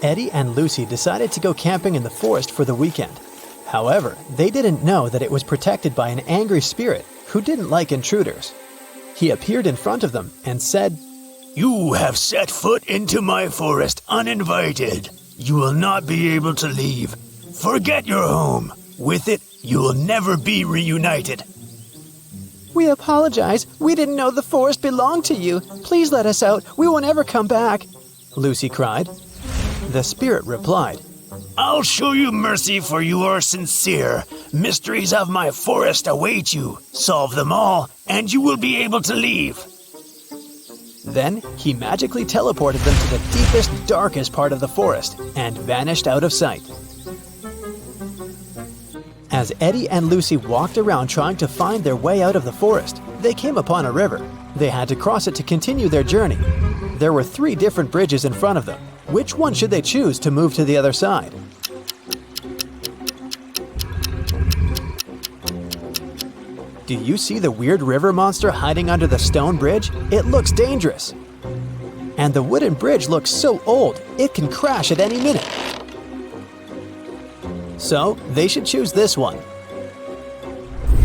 Eddie and Lucy decided to go camping in the forest for the weekend. However, they didn't know that it was protected by an angry spirit who didn't like intruders. He appeared in front of them and said, "You have set foot into my forest uninvited. You will not be able to leave. Forget your home. With it, you will never be reunited." "We apologize. We didn't know the forest belonged to you. Please let us out. We won't ever come back," Lucy cried. The spirit replied, "I'll show you mercy, for you are sincere. Mysteries of my forest await you. Solve them all, and you will be able to leave." Then he magically teleported them to the deepest, darkest part of the forest and vanished out of sight. As Eddie and Lucy walked around trying to find their way out of the forest, they came upon a river. They had to cross it to continue their journey. There were 3 different bridges in front of them. Which one should they choose to move to the other side? Do you see the weird river monster hiding under the stone bridge? It looks dangerous. And the wooden bridge looks so old, it can crash at any minute. So, they should choose this one.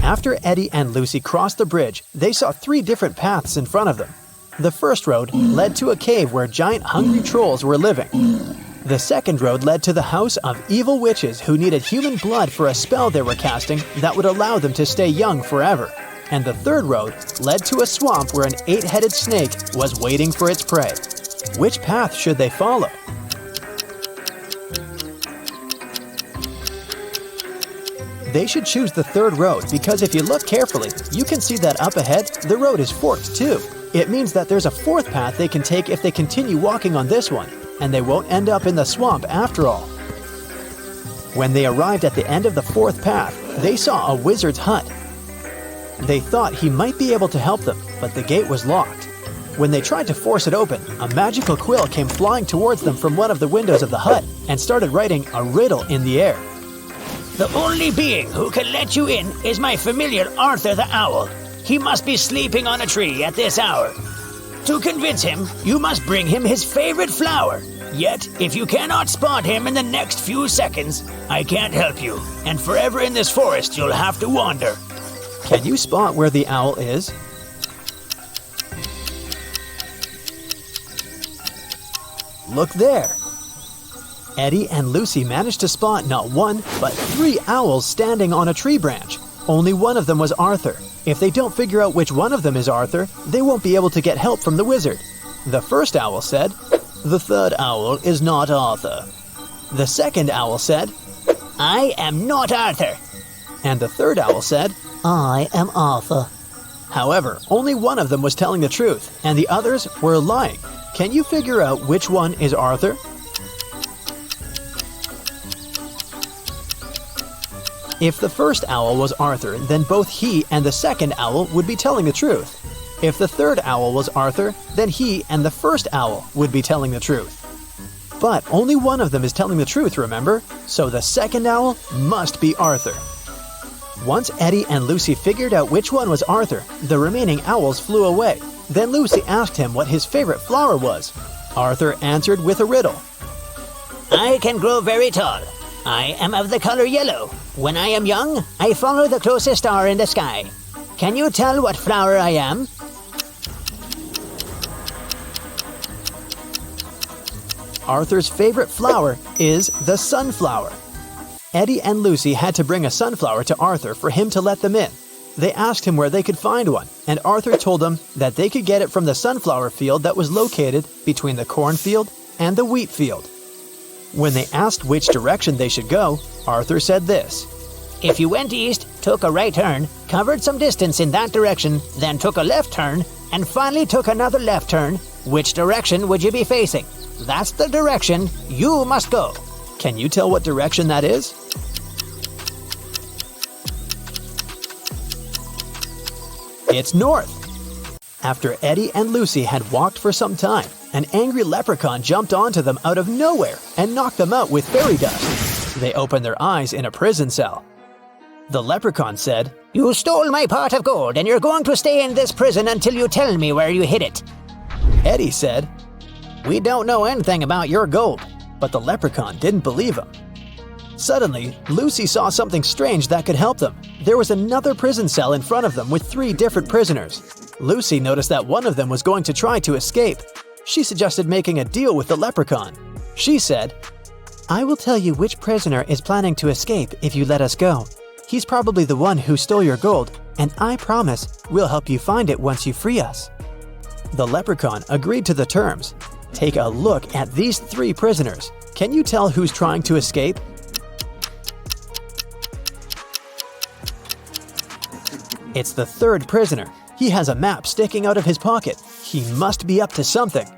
After Eddie and Lucy crossed the bridge, they saw 3 different paths in front of them. The first road led to a cave where giant hungry trolls were living. The second road led to the house of evil witches who needed human blood for a spell they were casting that would allow them to stay young forever. And the third road led to a swamp where an 8-headed snake was waiting for its prey. Which path should they follow? They should choose the third road because if you look carefully, you can see that up ahead, the road is forked too. It means that there's a 4th path they can take if they continue walking on this one, and they won't end up in the swamp after all. When they arrived at the end of the 4th path, they saw a wizard's hut. They thought he might be able to help them, but the gate was locked. When they tried to force it open, a magical quill came flying towards them from one of the windows of the hut and started writing a riddle in the air. "The only being who can let you in is my familiar Arthur the Owl. He must be sleeping on a tree at this hour. To convince him, you must bring him his favorite flower. Yet, if you cannot spot him in the next few seconds, I can't help you, and forever in this forest you'll have to wander." Can you spot where the owl is? Look there! Eddie and Lucy managed to spot not 1, but 3 owls standing on a tree branch. Only one of them was Arthur. If they don't figure out which one of them is Arthur, they won't be able to get help from the wizard. The first owl said, "The third owl is not Arthur." The second owl said, "I am not Arthur." And the third owl said, "I am Arthur." However, only one of them was telling the truth, and the others were lying. Can you figure out which one is Arthur? If the first owl was Arthur, then both he and the second owl would be telling the truth. If the third owl was Arthur, then he and the first owl would be telling the truth. But only one of them is telling the truth, remember? So the second owl must be Arthur. Once Eddie and Lucy figured out which one was Arthur, the remaining owls flew away. Then Lucy asked him what his favorite flower was. Arthur answered with a riddle. "I can grow very tall. I am of the color yellow. When I am young, I follow the closest star in the sky. Can you tell what flower I am?" Arthur's favorite flower is the sunflower. Eddie and Lucy had to bring a sunflower to Arthur for him to let them in. They asked him where they could find one, and Arthur told them that they could get it from the sunflower field that was located between the cornfield and the wheat field. When they asked which direction they should go, Arthur said this. "If you went east, took a right turn, covered some distance in that direction, then took a left turn, and finally took another left turn, which direction would you be facing? That's the direction you must go." Can you tell what direction that is? It's north. After Eddie and Lucy had walked for some time, an angry leprechaun jumped onto them out of nowhere and knocked them out with fairy dust. They opened their eyes in a prison cell. The leprechaun said, "You stole my pot of gold and you're going to stay in this prison until you tell me where you hid it." Eddie said, "We don't know anything about your gold. but the leprechaun didn't believe him. Suddenly, Lucy saw something strange that could help them. There was another prison cell in front of them with 3 different prisoners. Lucy noticed that one of them was going to try to escape. She suggested making a deal with the leprechaun. She said, "I will tell you which prisoner is planning to escape if you let us go. He's probably the one who stole your gold, and I promise we'll help you find it once you free us." The leprechaun agreed to the terms. Take a look at these 3 prisoners. Can you tell who's trying to escape? It's the 3rd prisoner. He has a map sticking out of his pocket. He must be up to something.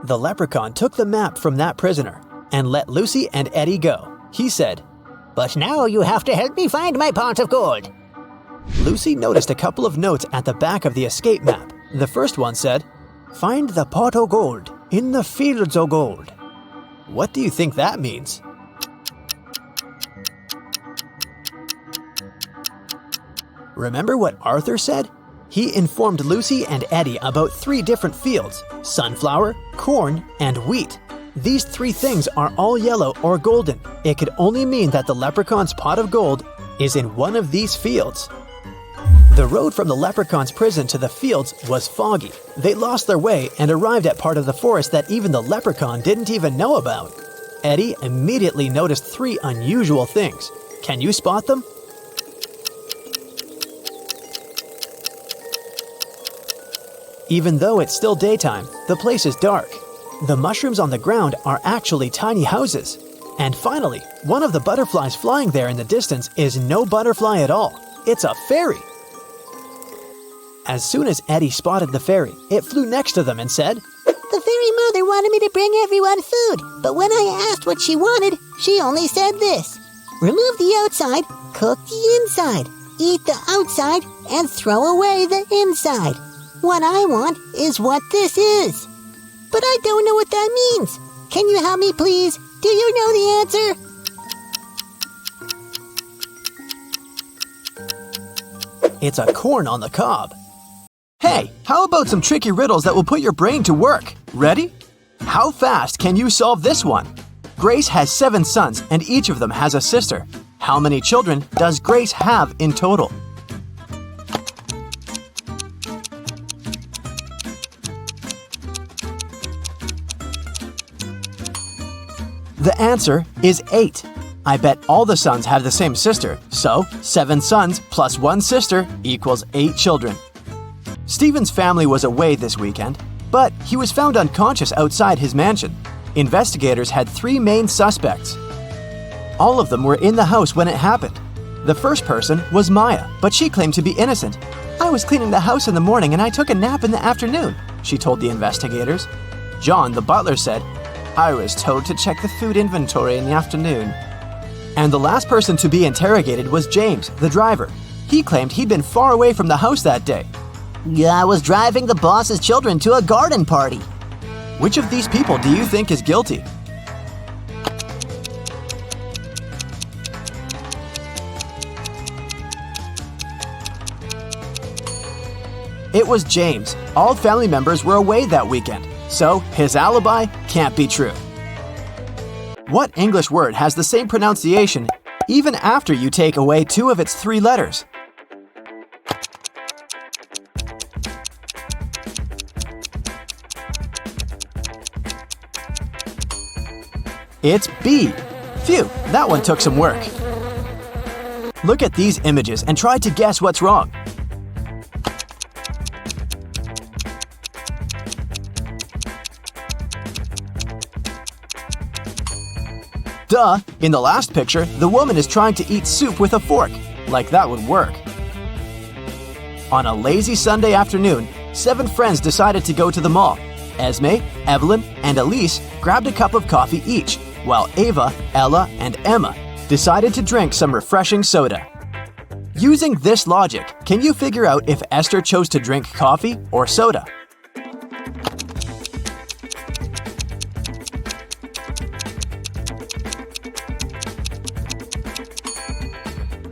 The leprechaun took the map from that prisoner and let Lucy and Eddie go. He said, "But now you have to help me find my pot of gold." Lucy noticed a couple of notes at the back of the escape map. The first one said, "Find the pot of gold in the fields of gold." What do you think that means? Remember what Arthur said? He informed Lucy and Eddie about 3 different fields: sunflower, corn, and wheat. These 3 things are all yellow or golden. It could only mean that the leprechaun's pot of gold is in one of these fields. The road from the leprechaun's prison to the fields was foggy. They lost their way and arrived at part of the forest that even the leprechaun didn't even know about. Eddie immediately noticed 3 unusual things. Can you spot them? Even though it's still daytime, the place is dark. The mushrooms on the ground are actually tiny houses. And finally, one of the butterflies flying there in the distance is no butterfly at all. It's a fairy. As soon as Eddie spotted the fairy, it flew next to them and said, "The fairy mother wanted me to bring everyone food, but when I asked what she wanted, she only said this: remove the outside, cook the inside, eat the outside, and throw away the inside. What I want is what this is. But I don't know what that means. Can you help me, please? Do you know the answer?" It's a corn on the cob. Hey, how about some tricky riddles that will put your brain to work? Ready? How fast can you solve this one? Grace has 7 sons and each of them has a sister. How many children does Grace have in total? The answer is 8. I bet all the sons have the same sister, so 7 sons plus 1 sister equals 8 children. Stephen's family was away this weekend, but he was found unconscious outside his mansion. Investigators had 3 main suspects. All of them were in the house when it happened. The first person was Maya, but she claimed to be innocent. "I was cleaning the house in the morning and I took a nap in the afternoon," she told the investigators. John, the butler, said, "I was told to check the food inventory in the afternoon." And the last person to be interrogated was James, the driver. He claimed he'd been far away from the house that day. "Yeah, I was driving the boss's children to a garden party." Which of these people do you think is guilty? It was James. All family members were away that weekend, so his alibi can't be true. What English word has the same pronunciation even after you take away 2 of its 3 letters? It's B. Phew, that one took some work. Look at these images and try to guess what's wrong. Duh! In the last picture, the woman is trying to eat soup with a fork. Like that would work. On a lazy Sunday afternoon, 7 friends decided to go to the mall. Esme, Evelyn, and Elise grabbed a cup of coffee each, while Ava, Ella, and Emma decided to drink some refreshing soda. Using this logic, can you figure out if Esther chose to drink coffee or soda?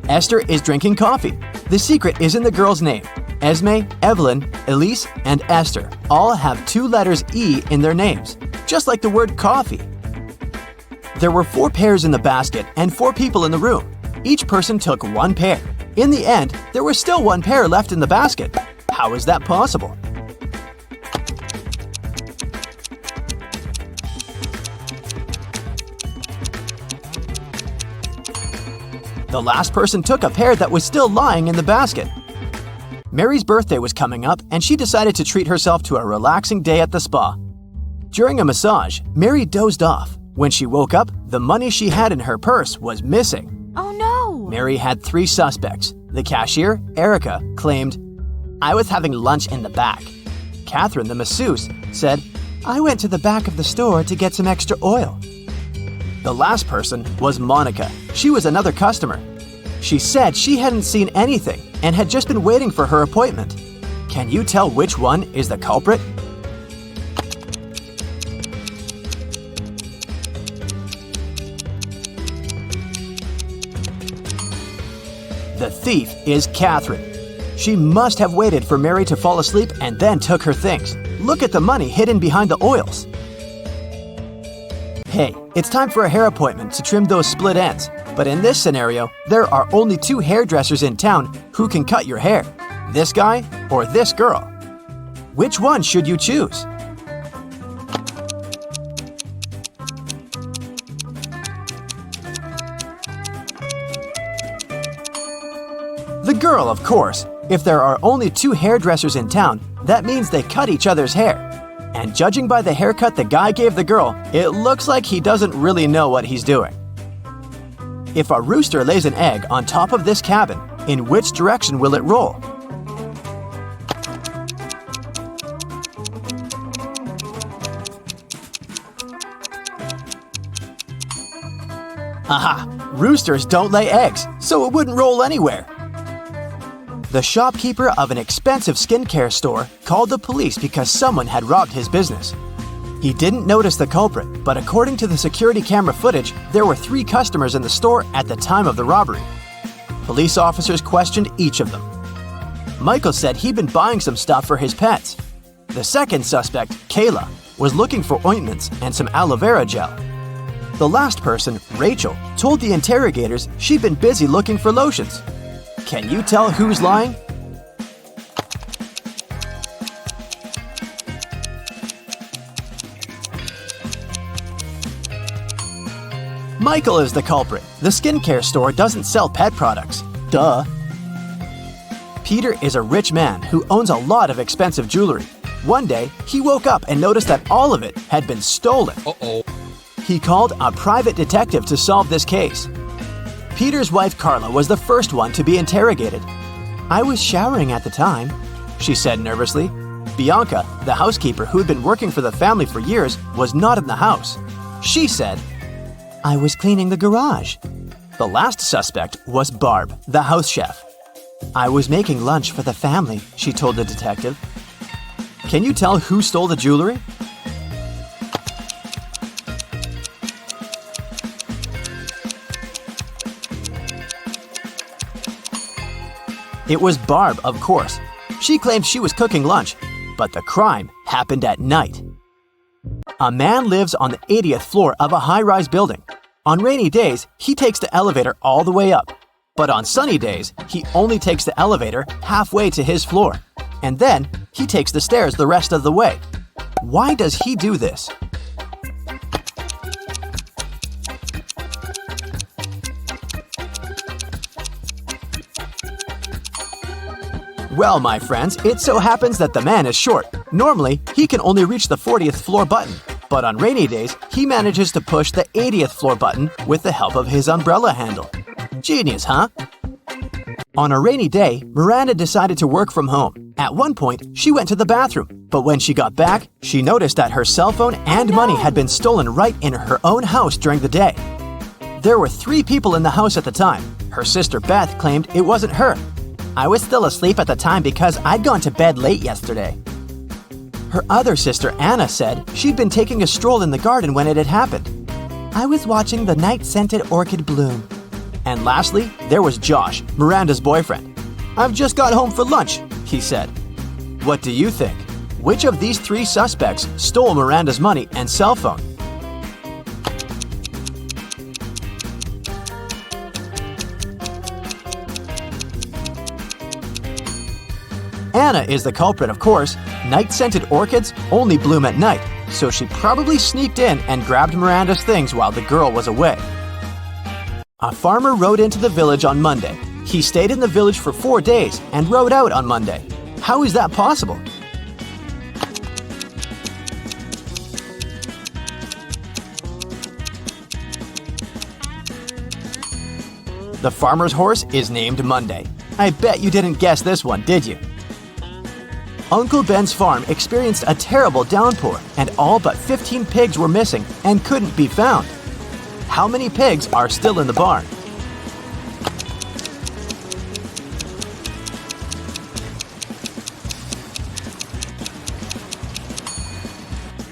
Esther is drinking coffee. The secret is in the girl's name. Esme, Evelyn, Elise, and Esther all have 2 letters E in their names, just like the word coffee. There were 4 pairs in the basket and 4 people in the room. Each person took 1 pair. In the end, there was still 1 pair left in the basket. How is that possible? The last person took a pair that was still lying in the basket. Mary's birthday was coming up and she decided to treat herself to a relaxing day at the spa. During a massage, Mary dozed off. When she woke up, the money she had in her purse was missing. Oh no! Mary had 3 suspects. The cashier, Erica, claimed, "I was having lunch in the back." Catherine, the masseuse, said, "I went to the back of the store to get some extra oil." The last person was Monica. She was another customer. She said she hadn't seen anything and had just been waiting for her appointment. Can you tell which one is the culprit? The thief is Catherine. She must have waited for Mary to fall asleep and then took her things. Look at the money hidden behind the oils. Hey, it's time for a hair appointment to trim those split ends. But in this scenario, there are only 2 hairdressers in town who can cut your hair. This guy or this girl. Which one should you choose? The girl, of course. If there are only 2 hairdressers in town, that means they cut each other's hair. And judging by the haircut the guy gave the girl, it looks like he doesn't really know what he's doing. If a rooster lays an egg on top of this cabin, in which direction will it roll? Aha! Roosters don't lay eggs, so it wouldn't roll anywhere. The shopkeeper of an expensive skincare store called the police because someone had robbed his business. He didn't notice the culprit, but according to the security camera footage, there were 3 customers in the store at the time of the robbery. Police officers questioned each of them. Michael said he'd been buying some stuff for his pets. The second suspect, Kayla, was looking for ointments and some aloe vera gel. The last person, Rachel, told the interrogators she'd been busy looking for lotions. Can you tell who's lying? Michael is the culprit. The skincare store doesn't sell pet products. Duh. Peter is a rich man who owns a lot of expensive jewelry. One day, he woke up and noticed that all of it had been stolen. Uh-oh. He called a private detective to solve this case. Peter's wife Carla was the first one to be interrogated. "I was showering at the time," she said nervously. Bianca, the housekeeper who'd been working for the family for years, was not in the house. She said, "I was cleaning the garage." The last suspect was Barb, the house chef. "I was making lunch for the family," she told the detective. Can you tell who stole the jewelry? It was Barb, of course. She claimed she was cooking lunch, but the crime happened at night. A man lives on the 80th floor of a high-rise building. On rainy days, he takes the elevator all the way up. But on sunny days, he only takes the elevator halfway to his floor. And then, he takes the stairs the rest of the way. Why does he do this? Well, my friends, it so happens that the man is short. Normally, he can only reach the 40th floor button. But on rainy days, he manages to push the 80th floor button with the help of his umbrella handle. Genius, huh? On a rainy day, Miranda decided to work from home. At one point, she went to the bathroom. But when she got back, she noticed that her cell phone and money had been stolen right in her own house during the day. There were 3 people in the house at the time. Her sister Beth claimed it wasn't her. "I was still asleep at the time because I'd gone to bed late yesterday." Her other sister Anna said she'd been taking a stroll in the garden when it had happened. "I was watching the night-scented orchid bloom." And lastly, there was Josh, Miranda's boyfriend. "I've just got home for lunch," he said. What do you think? Which of these 3 suspects stole Miranda's money and cell phone? Anna is the culprit, of course. Night-scented orchids only bloom at night, so she probably sneaked in and grabbed Miranda's things while the girl was away. A farmer rode into the village on Monday. He stayed in the village for 4 days and rode out on Monday. How is that possible? The farmer's horse is named Monday. I bet you didn't guess this one, did you? Uncle Ben's farm experienced a terrible downpour, and all but 15 pigs were missing and couldn't be found. How many pigs are still in the barn?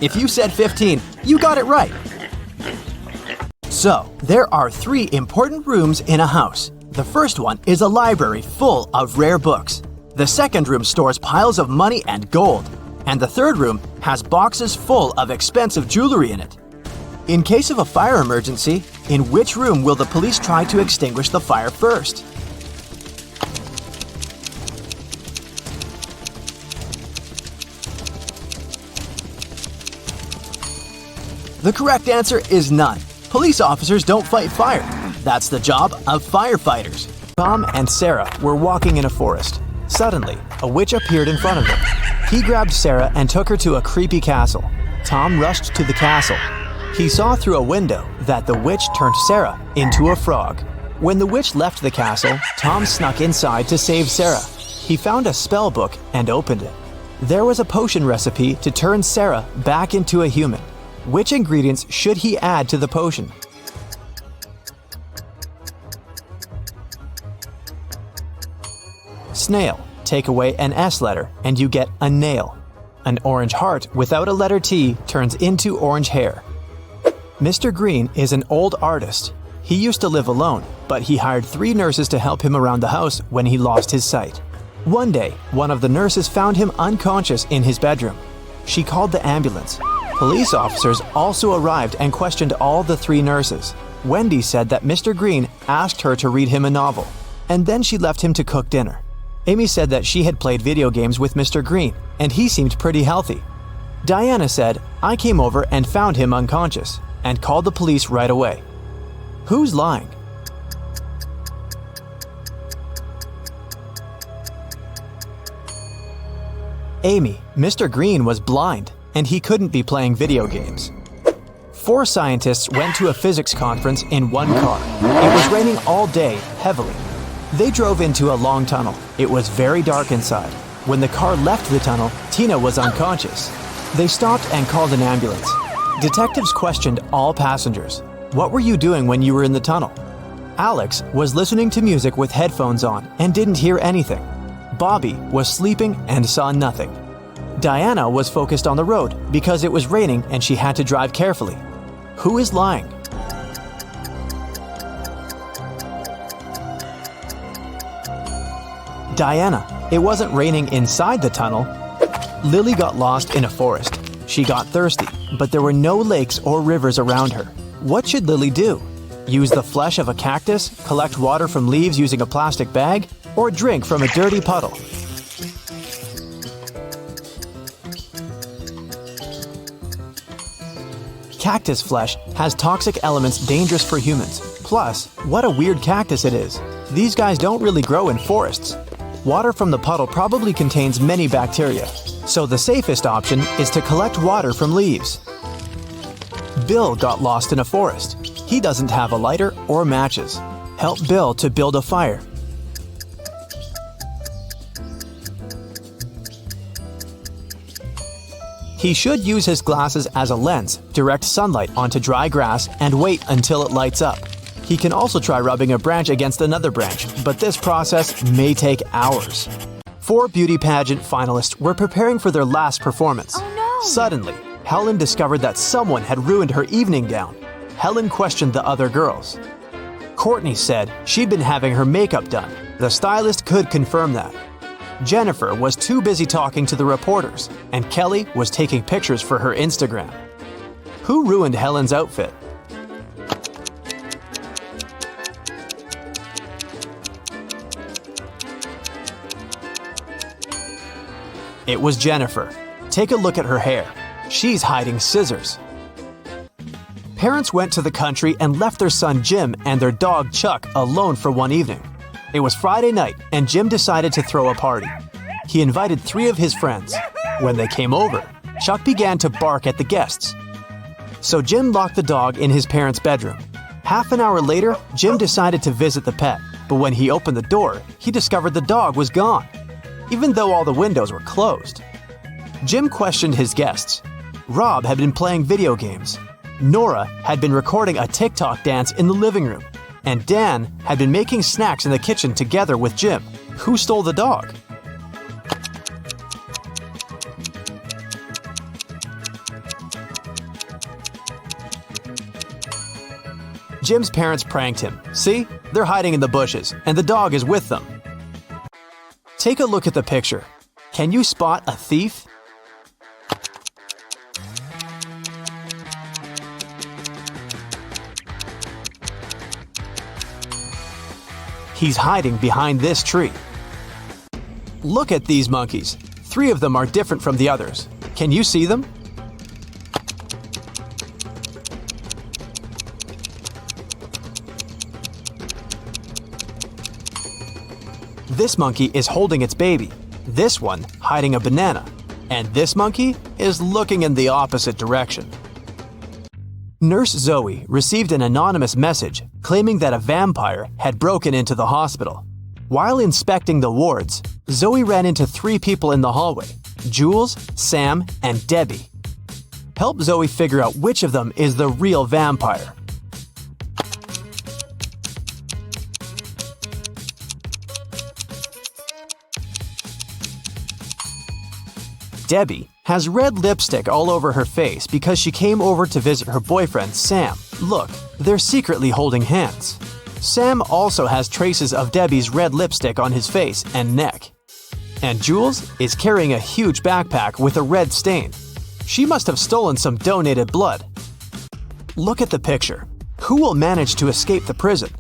If you said 15, you got it right. So, there are 3 important rooms in a house. The first one is a library full of rare books. The second room stores piles of money and gold. And the third room has boxes full of expensive jewelry in it. In case of a fire emergency, in which room will the police try to extinguish the fire first? The correct answer is none. Police officers don't fight fire. That's the job of firefighters. Tom and Sarah were walking in a forest. Suddenly, a witch appeared in front of them. He grabbed Sarah and took her to a creepy castle. Tom rushed to the castle. He saw through a window that the witch turned Sarah into a frog. When the witch left the castle, Tom snuck inside to save Sarah. He found a spell book and opened it. There was a potion recipe to turn Sarah back into a human. Which ingredients should he add to the potion? Snail. Take away an S letter and you get a nail. An orange heart without a letter T turns into orange hair. Mr. Green is an old artist. He used to live alone, but he hired 3 nurses to help him around the house when he lost his sight. One day, one of the nurses found him unconscious in his bedroom. She called the ambulance. Police officers also arrived and questioned all the 3 nurses. Wendy said that Mr. Green asked her to read him a novel, and then she left him to cook dinner. Amy said that she had played video games with Mr. Green, and he seemed pretty healthy. Diana said, "I came over and found him unconscious, and called the police right away." Who's lying? Amy. Mr. Green was blind, and he couldn't be playing video games. 4 scientists went to a physics conference in one car. It was raining all day, heavily. They drove into a long tunnel. It was very dark inside. When the car left the tunnel, Tina was unconscious. They stopped and called an ambulance. Detectives questioned all passengers. What were you doing when you were in the tunnel? Alex was listening to music with headphones on and didn't hear anything. Bobby was sleeping and saw nothing. Diana was focused on the road because it was raining and she had to drive carefully. Who is lying? Diana. It wasn't raining inside the tunnel. Lily got lost in a forest. She got thirsty, but there were no lakes or rivers around her. What should Lily do? Use the flesh of a cactus, collect water from leaves using a plastic bag, or drink from a dirty puddle? Cactus flesh has toxic elements dangerous for humans. Plus, what a weird cactus it is. These guys don't really grow in forests. Water from the puddle probably contains many bacteria, so the safest option is to collect water from leaves. Bill got lost in a forest. He doesn't have a lighter or matches. Help Bill to build a fire. He should use his glasses as a lens, direct sunlight onto dry grass, and wait until it lights up. He can also try rubbing a branch against another branch, but this process may take hours. 4 beauty pageant finalists were preparing for their last performance. Oh no! Suddenly, Helen discovered that someone had ruined her evening gown. Helen questioned the other girls. Courtney said she'd been having her makeup done. The stylist could confirm that. Jennifer was too busy talking to the reporters, and Kelly was taking pictures for her Instagram. Who ruined Helen's outfit? It was Jennifer. Take a look at her hair. She's hiding scissors. Parents went to the country and left their son Jim and their dog Chuck alone for one evening. It was Friday night, and Jim decided to throw a party. He invited 3 of his friends. When they came over, Chuck began to bark at the guests. So Jim locked the dog in his parents' bedroom. Half an hour later, Jim decided to visit the pet, but when he opened the door, he discovered the dog was gone, even though all the windows were closed. Jim questioned his guests. Rob had been playing video games. Nora had been recording a TikTok dance in the living room, and Dan had been making snacks in the kitchen together with Jim. Who stole the dog? Jim's parents pranked him. See? They're hiding in the bushes, and the dog is with them. Take a look at the picture. Can you spot a thief? He's hiding behind this tree. Look at these monkeys. 3 of them are different from the others. Can you see them? This monkey is holding its baby, this one hiding a banana, and this monkey is looking in the opposite direction. Nurse Zoe received an anonymous message claiming that a vampire had broken into the hospital. While inspecting the wards, Zoe ran into 3 people in the hallway: Jules, Sam, and Debbie. Help Zoe figure out which of them is the real vampire. Debbie has red lipstick all over her face because she came over to visit her boyfriend, Sam. Look, they're secretly holding hands. Sam also has traces of Debbie's red lipstick on his face and neck. And Jules is carrying a huge backpack with a red stain. She must have stolen some donated blood. Look at the picture. Who will manage to escape the prison?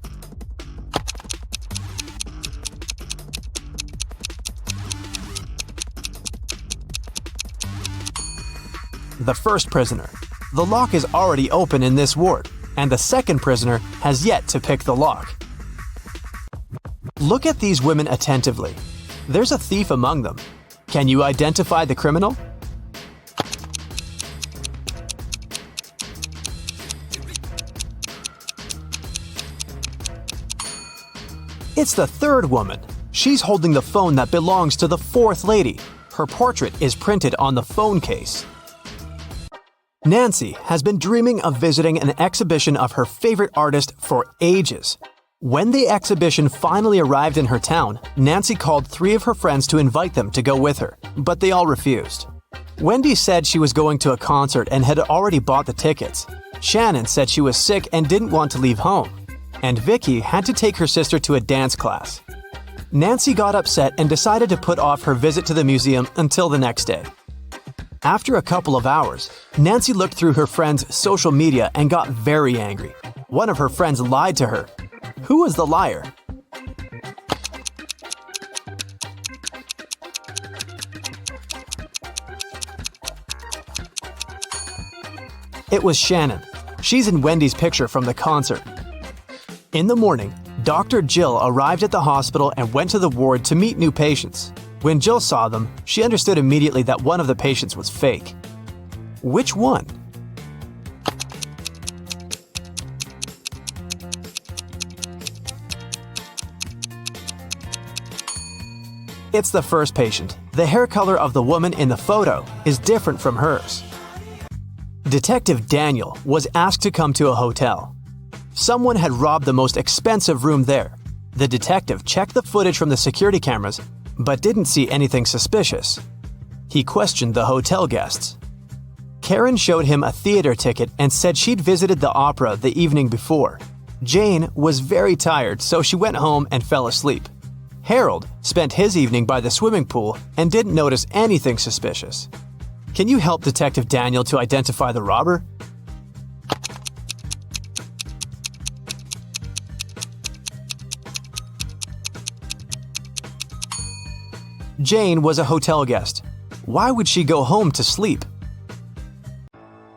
The first prisoner. The lock is already open in this ward, and the second prisoner has yet to pick the lock. Look at these women attentively. There's a thief among them. Can you identify the criminal? It's the third woman. She's holding the phone that belongs to the fourth lady. Her portrait is printed on the phone case. Nancy has been dreaming of visiting an exhibition of her favorite artist for ages. When the exhibition finally arrived in her town, Nancy called 3 of her friends to invite them to go with her, but they all refused. Wendy said she was going to a concert and had already bought the tickets. Shannon said she was sick and didn't want to leave home. And Vicky had to take her sister to a dance class. Nancy got upset and decided to put off her visit to the museum until the next day. After a couple of hours, Nancy looked through her friend's social media and got very angry. One of her friends lied to her. Who was the liar? It was Shannon. She's in Wendy's picture from the concert. In the morning, Dr. Jill arrived at the hospital and went to the ward to meet new patients. When Jill saw them, she understood immediately that one of the patients was fake. Which one? It's the first patient. The hair color of the woman in the photo is different from hers. Detective Daniel was asked to come to a hotel. Someone had robbed the most expensive room there. The detective checked the footage from the security cameras, but didn't see anything suspicious. He questioned the hotel guests. Karen showed him a theater ticket and said she'd visited the opera the evening before. Jane was very tired, so she went home and fell asleep. Harold spent his evening by the swimming pool and didn't notice anything suspicious. Can you help Detective Daniel to identify the robber? Jane was a hotel guest. Why would she go home to sleep?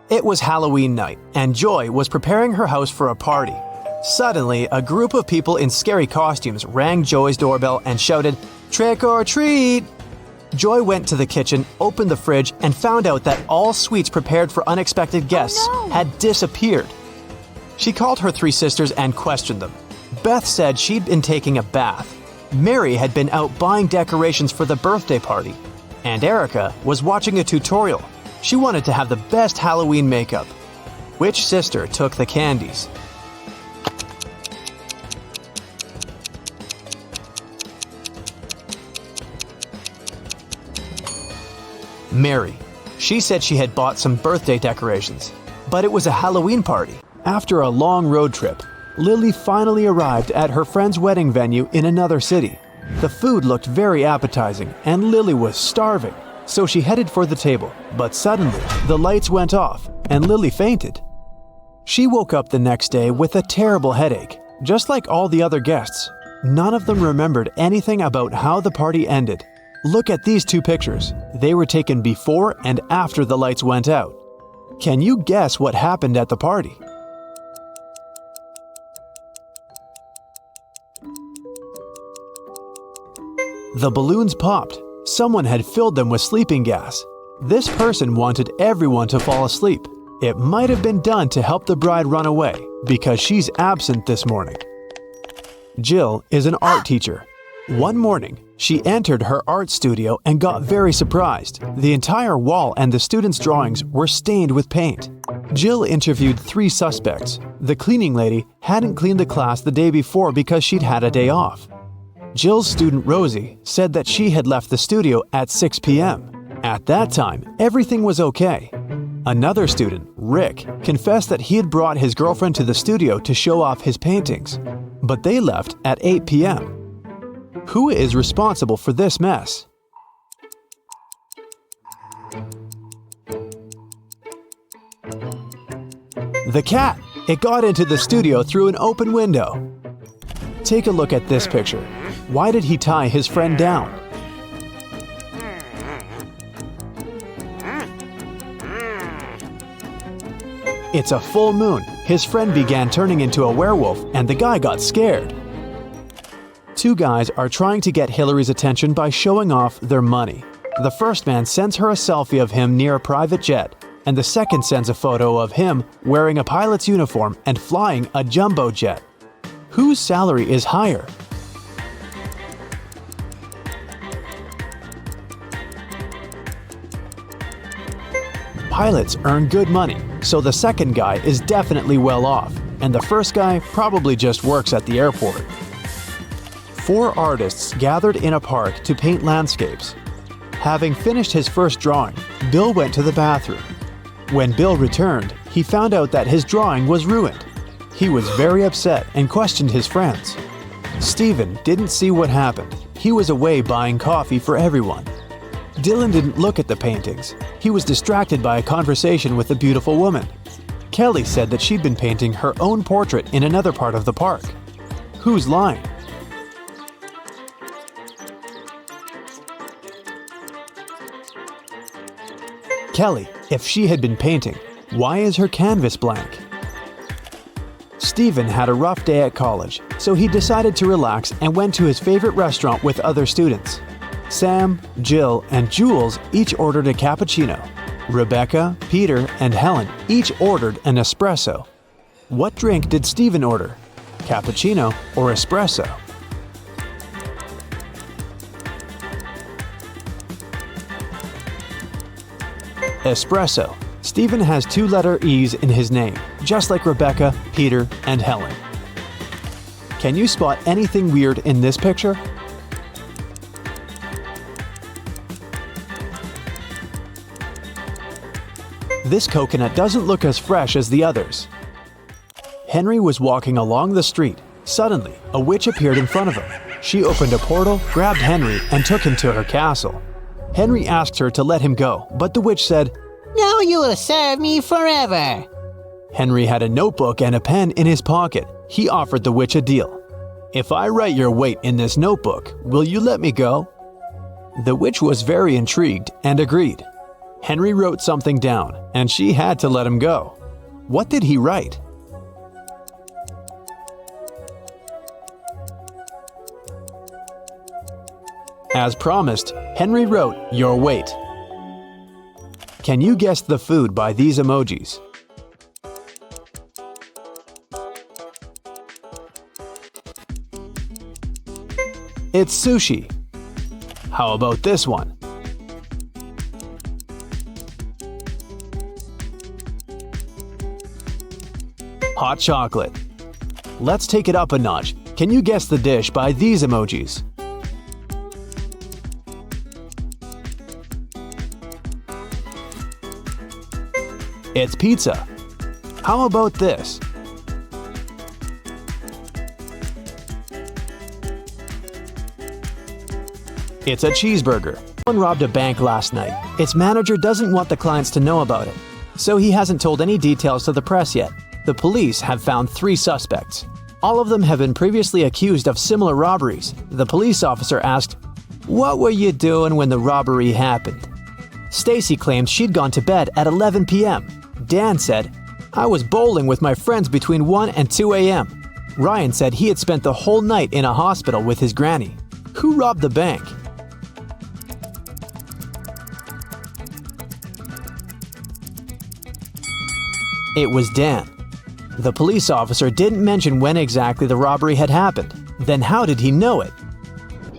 It was Halloween night, and Joy was preparing her house for a party. Suddenly, a group of people in scary costumes rang Joy's doorbell and shouted, "Trick or treat!" Joy went to the kitchen, opened the fridge, and found out that all sweets prepared for unexpected guests had disappeared. She called her 3 sisters and questioned them. Beth said she'd been taking a bath. Mary had been out buying decorations for the birthday party. And Erica was watching a tutorial. She wanted to have the best Halloween makeup. Which sister took the candies? Mary. She said she had bought some birthday decorations, but it was a Halloween party. After a long road trip, Lily finally arrived at her friend's wedding venue in another city. The food looked very appetizing, and Lily was starving, so she headed for the table. But suddenly, the lights went off, and Lily fainted. She woke up the next day with a terrible headache, just like all the other guests. None of them remembered anything about how the party ended. Look at these 2 pictures. They were taken before and after the lights went out. Can you guess what happened at the party? The balloons popped. Someone had filled them with sleeping gas. This person wanted everyone to fall asleep. It might have been done to help the bride run away because she's absent this morning. Jill is an art teacher. One morning, she entered her art studio and got very surprised. The entire wall and the students' drawings were stained with paint. Jill interviewed 3 suspects. The cleaning lady hadn't cleaned the class the day before because she'd had a day off. Jill's student Rosie said that she had left the studio at 6 p.m. At that time, everything was okay. Another student, Rick, confessed that he had brought his girlfriend to the studio to show off his paintings, but they left at 8 p.m. Who is responsible for this mess? The cat! It got into the studio through an open window. Take a look at this picture. Why did he tie his friend down? It's a full moon. His friend began turning into a werewolf and the guy got scared. 2 guys are trying to get Hillary's attention by showing off their money. The first man sends her a selfie of him near a private jet, and the second sends a photo of him wearing a pilot's uniform and flying a jumbo jet. Whose salary is higher? Pilots earn good money, so the second guy is definitely well off, and the first guy probably just works at the airport. 4 artists gathered in a park to paint landscapes. Having finished his first drawing, Bill went to the bathroom. When Bill returned, he found out that his drawing was ruined. He was very upset and questioned his friends. Stephen didn't see what happened. He was away buying coffee for everyone. Dylan didn't look at the paintings. He was distracted by a conversation with a beautiful woman. Kelly said that she'd been painting her own portrait in another part of the park. Who's lying? Kelly, if she had been painting, why is her canvas blank? Stephen had a rough day at college, so he decided to relax and went to his favorite restaurant with other students. Sam, Jill, and Jules each ordered a cappuccino. Rebecca, Peter, and Helen each ordered an espresso. What drink did Stephen order? Cappuccino or espresso? Espresso. Stephen has 2-letter E's in his name, just like Rebecca, Peter, and Helen. Can you spot anything weird in this picture? This coconut doesn't look as fresh as the others. Henry was walking along the street. Suddenly, a witch appeared in front of him. She opened a portal, grabbed Henry, and took him to her castle. Henry asked her to let him go, but the witch said, Now you will serve me forever. Henry had a notebook and a pen in his pocket. He offered the witch a deal. If I write your weight in this notebook, will you let me go? The witch was very intrigued and agreed. Henry wrote something down, and she had to let him go. What did he write? As promised, Henry wrote, "Your weight." Can you guess the food by these emojis? It's sushi. How about this one? Hot chocolate. Let's take it up a notch. Can you guess the dish by these emojis? It's pizza. How about this? It's a cheeseburger. Someone robbed a bank last night. Its manager doesn't want the clients to know about it, so he hasn't told any details to the press yet. The police have found 3 suspects. All of them have been previously accused of similar robberies. The police officer asked, "What were you doing when the robbery happened?" Stacy claimed she'd gone to bed at 11 p.m. Dan said, "I was bowling with my friends between 1 and 2 a.m. Ryan said he had spent the whole night in a hospital with his granny. Who robbed the bank? It was Dan. The police officer didn't mention when exactly the robbery had happened. Then how did he know it?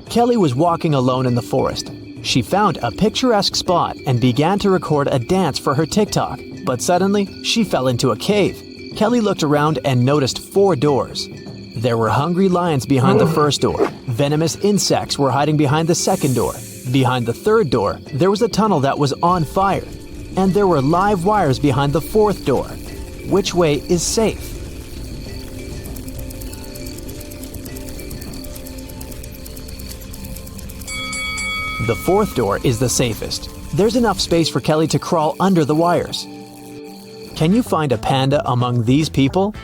Kelly was walking alone in the forest. She found a picturesque spot and began to record a dance for her TikTok, but suddenly she fell into a cave. Kelly looked around and noticed 4 doors. There were hungry lions behind the first door. Venomous insects were hiding behind the second door. Behind the third door, there was a tunnel that was on fire. And there were live wires behind the fourth door. Which way is safe? The fourth door is the safest. There's enough space for Kelly to crawl under the wires. Can you find a panda among these people?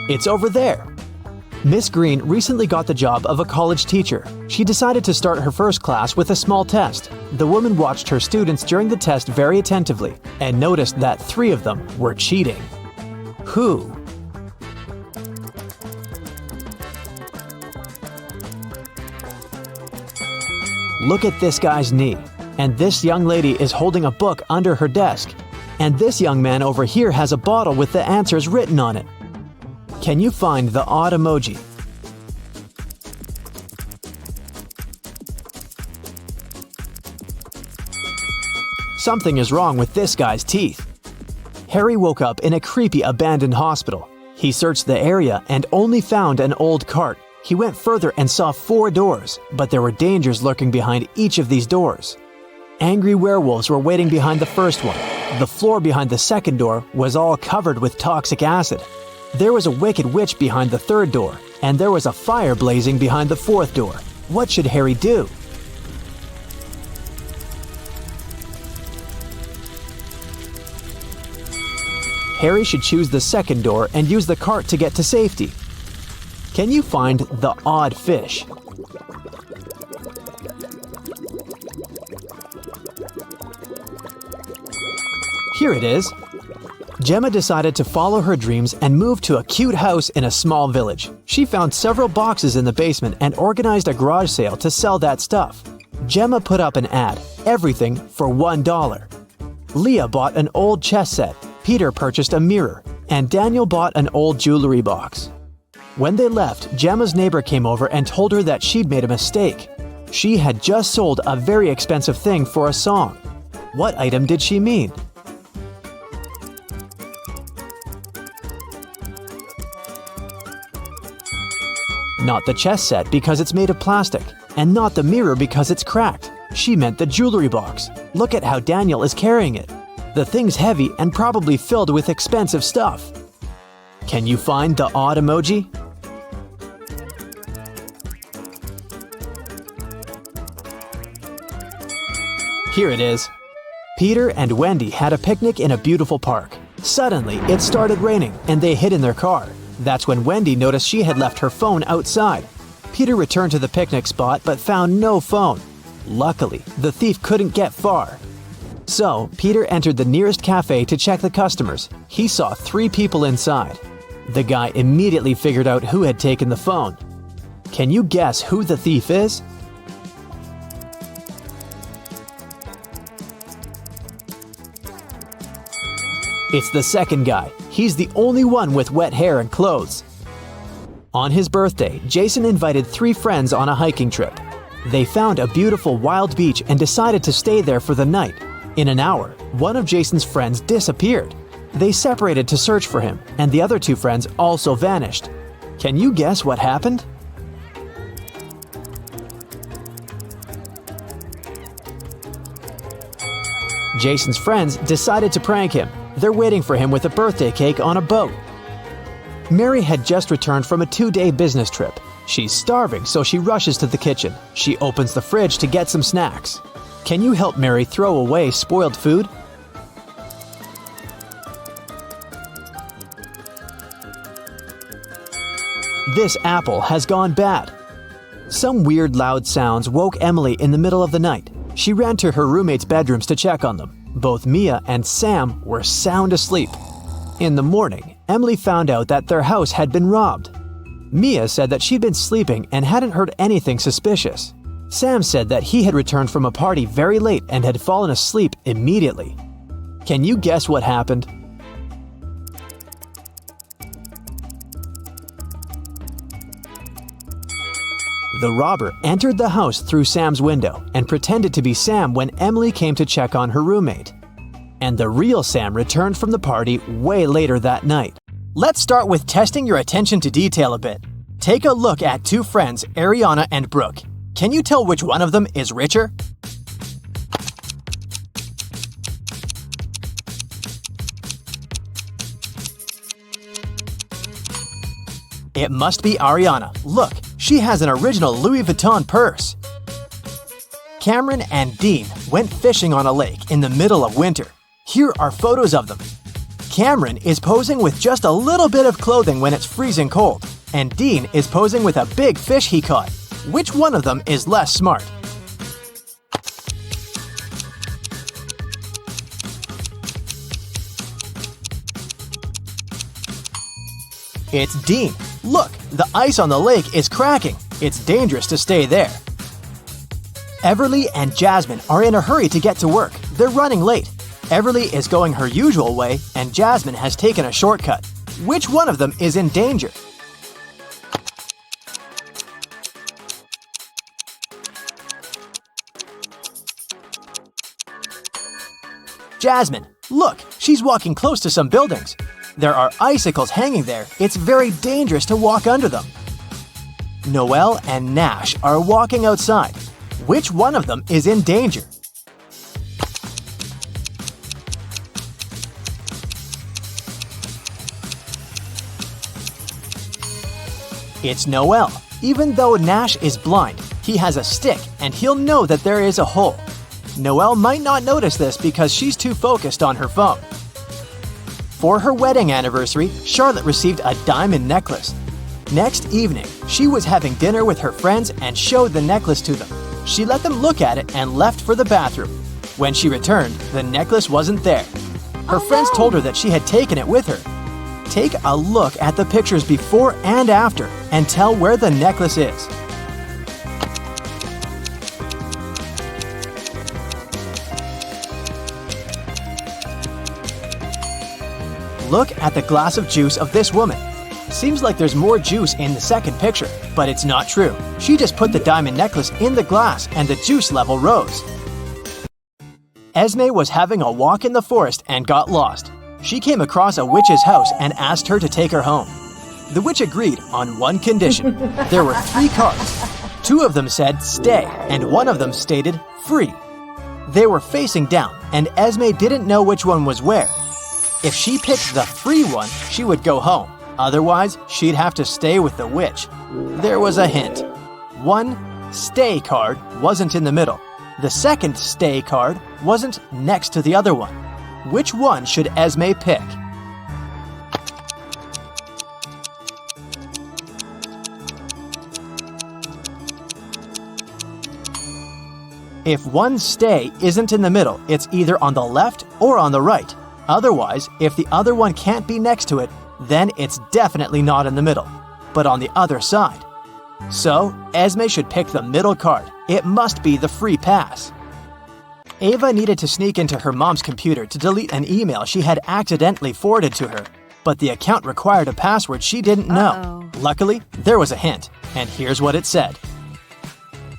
It's over there. Miss Green recently got the job of a college teacher. She decided to start her first class with a small test. The woman watched her students during the test very attentively and noticed that 3 of them were cheating. Who? Look at this guy's knee. And this young lady is holding a book under her desk. And this young man over here has a bottle with the answers written on it. Can you find the odd emoji? Something is wrong with this guy's teeth. Harry woke up in a creepy abandoned hospital. He searched the area and only found an old cart. He went further and saw 4 doors, but there were dangers lurking behind each of these doors. Angry werewolves were waiting behind the first one. The floor behind the second door was all covered with toxic acid. There was a wicked witch behind the third door, and there was a fire blazing behind the fourth door. What should Harry do? Harry should choose the second door and use the cart to get to safety. Can you find the odd fish? Here it is. Gemma decided to follow her dreams and move to a cute house in a small village. She found several boxes in the basement and organized a garage sale to sell that stuff. Gemma put up an ad, everything for $1. Leah bought an old chess set, Peter purchased a mirror, and Daniel bought an old jewelry box. When they left, Gemma's neighbor came over and told her that she'd made a mistake. She had just sold a very expensive thing for a song. What item did she mean? Not the chess set because it's made of plastic, and not the mirror because it's cracked. She meant the jewelry box. Look at how Daniel is carrying it. The thing's heavy and probably filled with expensive stuff. Can you find the odd emoji? Here it is. Peter and Wendy had a picnic in a beautiful park. Suddenly, it started raining and they hid in their car. That's when Wendy noticed she had left her phone outside. Peter returned to the picnic spot but found no phone. Luckily, the thief couldn't get far. So, Peter entered the nearest cafe to check the customers. He saw 3 people inside. The guy immediately figured out who had taken the phone. Can you guess who the thief is? It's the second guy. He's the only one with wet hair and clothes. On his birthday, Jason invited 3 friends on a hiking trip. They found a beautiful wild beach and decided to stay there for the night. In an hour, one of Jason's friends disappeared. They separated to search for him, and the other 2 friends also vanished. Can you guess what happened? Jason's friends decided to prank him. They're waiting for him with a birthday cake on a boat. Mary had just returned from a 2-day business trip. She's starving, so she rushes to the kitchen. She opens the fridge to get some snacks. Can you help Mary throw away spoiled food? This apple has gone bad. Some weird loud sounds woke Emily in the middle of the night. She ran to her roommates' bedrooms to check on them. Both Mia and Sam were sound asleep. In the morning, Emily found out that their house had been robbed. Mia said that she'd been sleeping and hadn't heard anything suspicious. Sam said that he had returned from a party very late and had fallen asleep immediately. Can you guess what happened? The robber entered the house through Sam's window and pretended to be Sam when Emily came to check on her roommate. And the real Sam returned from the party way later that night. Let's start with testing your attention to detail a bit. Take a look at 2 friends, Ariana and Brooke. Can you tell which one of them is richer? It must be Ariana. Look, she has an original Louis Vuitton purse. Cameron and Dean went fishing on a lake in the middle of winter. Here are photos of them. Cameron is posing with just a little bit of clothing when it's freezing cold, and Dean is posing with a big fish he caught. Which one of them is less smart? It's Dean. Look, the ice on the lake is cracking. It's dangerous to stay there. Everly and Jasmine are in a hurry to get to work. They're running late. Everly is going her usual way, and Jasmine has taken a shortcut. Which one of them is in danger? Jasmine, look, she's walking close to some buildings. There are icicles hanging there. It's very dangerous to walk under them. Noelle and Nash are walking outside. Which one of them is in danger? It's Noelle. Even though Nash is blind, he has a stick and he'll know that there is a hole. Noelle might not notice this because she's too focused on her phone. For her wedding anniversary, Charlotte received a diamond necklace. Next evening, she was having dinner with her friends and showed the necklace to them. She let them look at it and left for the bathroom. When she returned, the necklace wasn't there. Her friends told her that she had taken it with her. Take a look at the pictures before and after and tell where the necklace is. Look at the glass of juice of this woman. Seems like there's more juice in the second picture, but it's not true. She just put the diamond necklace in the glass and the juice level rose. Esme was having a walk in the forest and got lost. She came across a witch's house and asked her to take her home. The witch agreed on one condition. There were 3 cards. 2 of them said stay, and one of them stated free. They were facing down, and Esme didn't know which one was where. If she picked the free one, she would go home. Otherwise, she'd have to stay with the witch. There was a hint. One stay card wasn't in the middle. The second stay card wasn't next to the other one. Which one should Esme pick? If one stay isn't in the middle, it's either on the left or on the right. Otherwise, if the other one can't be next to it, then it's definitely not in the middle, but on the other side. So, Esme should pick the middle card. It must be the free pass. Ava needed to sneak into her mom's computer to delete an email she had accidentally forwarded to her, but the account required a password she didn't know. Luckily, there was a hint, and here's what it said.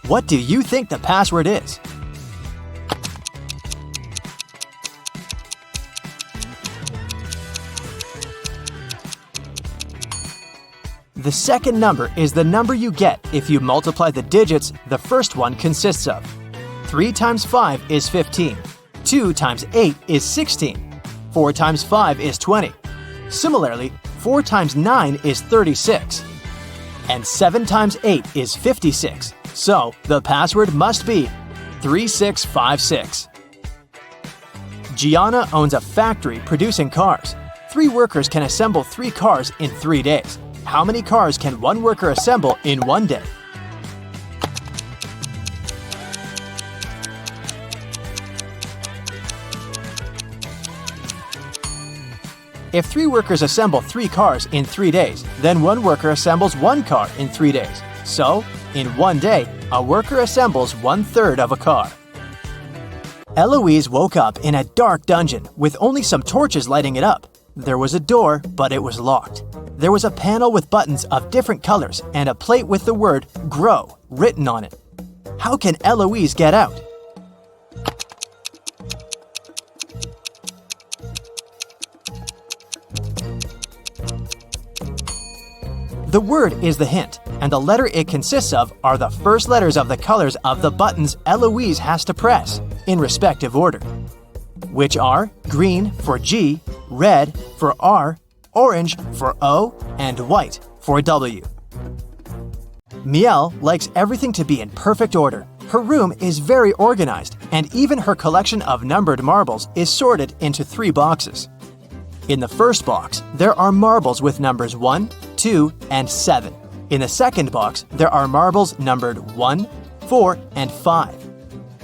What do you think the password is? The second number is the number you get if you multiply the digits the first one consists of. 3 times 5 is 15. 2 times 8 is 16. 4 times 5 is 20. Similarly, 4 times 9 is 36. And 7 times 8 is 56. So, the password must be 3656. Gianna owns a factory producing cars. 3 workers can assemble 3 cars in 3 days. How many cars can one worker assemble in 1 day? If 3 workers assemble 3 cars in 3 days, then one worker assembles 1 car in 3 days. So, in 1 day, a worker assembles 1/3 of a car. Eloise woke up in a dark dungeon with only some torches lighting it up. There was a door, but it was locked. There was a panel with buttons of different colors and a plate with the word "Grow" written on it. How can Eloise get out? The word is the hint, and the letter it consists of are the first letters of the colors of the buttons Eloise has to press, in respective order, which are green for G, red for R, orange for O, and white for W. Miel likes everything to be in perfect order. Her room is very organized, and even her collection of numbered marbles is sorted into 3 boxes. In the first box, there are marbles with numbers 1, 2, and 7. In the second box, there are marbles numbered 1, 4, and 5.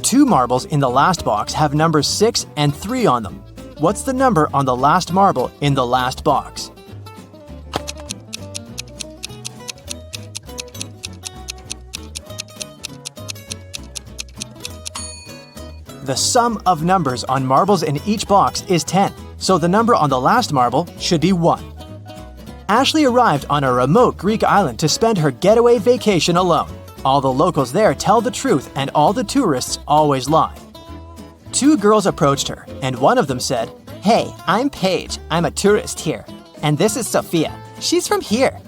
2 marbles in the last box have numbers 6 and 3 on them. What's the number on the last marble in the last box? The sum of numbers on marbles in each box is 10, so the number on the last marble should be 1. Ashley arrived on a remote Greek island to spend her getaway vacation alone. All the locals there tell the truth and all the tourists always lie. 2 girls approached her, and one of them said, "Hey, I'm Paige. I'm a tourist here. And this is Sophia. She's from here."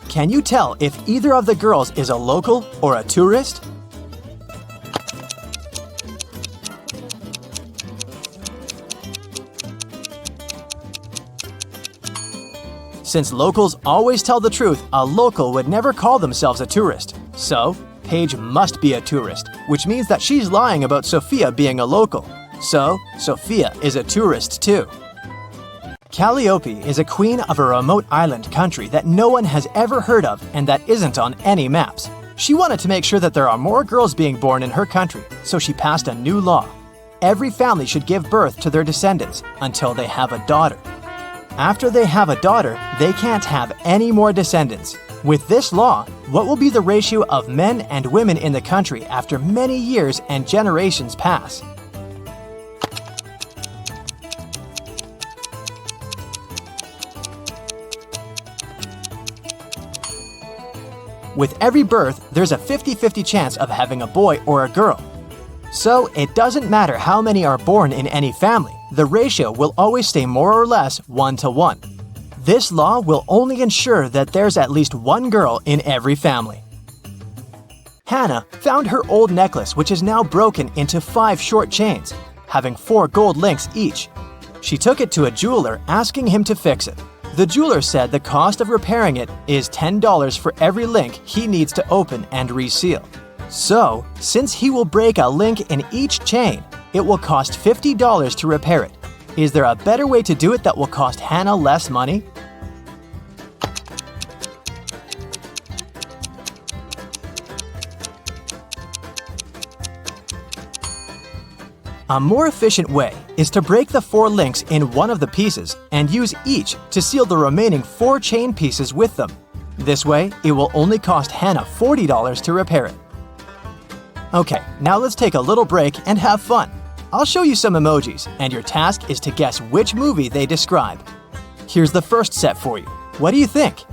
Can you tell if either of the girls is a local or a tourist? Since locals always tell the truth, a local would never call themselves a tourist. So, Paige must be a tourist, which means that she's lying about Sophia being a local. So, Sophia is a tourist too. Calliope is a queen of a remote island country that no one has ever heard of and that isn't on any maps. She wanted to make sure that there are more girls being born in her country, so she passed a new law. Every family should give birth to their descendants until they have a daughter. After they have a daughter, they can't have any more descendants. With this law, what will be the ratio of men and women in the country after many years and generations pass? With every birth, there's a 50-50 chance of having a boy or a girl. So it doesn't matter how many are born in any family, the ratio will always stay more or less 1-to-1. This law will only ensure that there's at least one girl in every family. Hannah found her old necklace, which is now broken into 5 short chains, having 4 gold links each. She took it to a jeweler, asking him to fix it. The jeweler said the cost of repairing it is $10 for every link he needs to open and reseal. So, since he will break a link in each chain, it will cost $50 to repair it. Is there a better way to do it that will cost Hannah less money? A more efficient way is to break the 4 links in one of the pieces and use each to seal the remaining 4 chain pieces with them. This way, it will only cost Hannah $40 to repair it. Okay, now let's take a little break and have fun. I'll show you some emojis, and your task is to guess which movie they describe. Here's the first set for you. What do you think?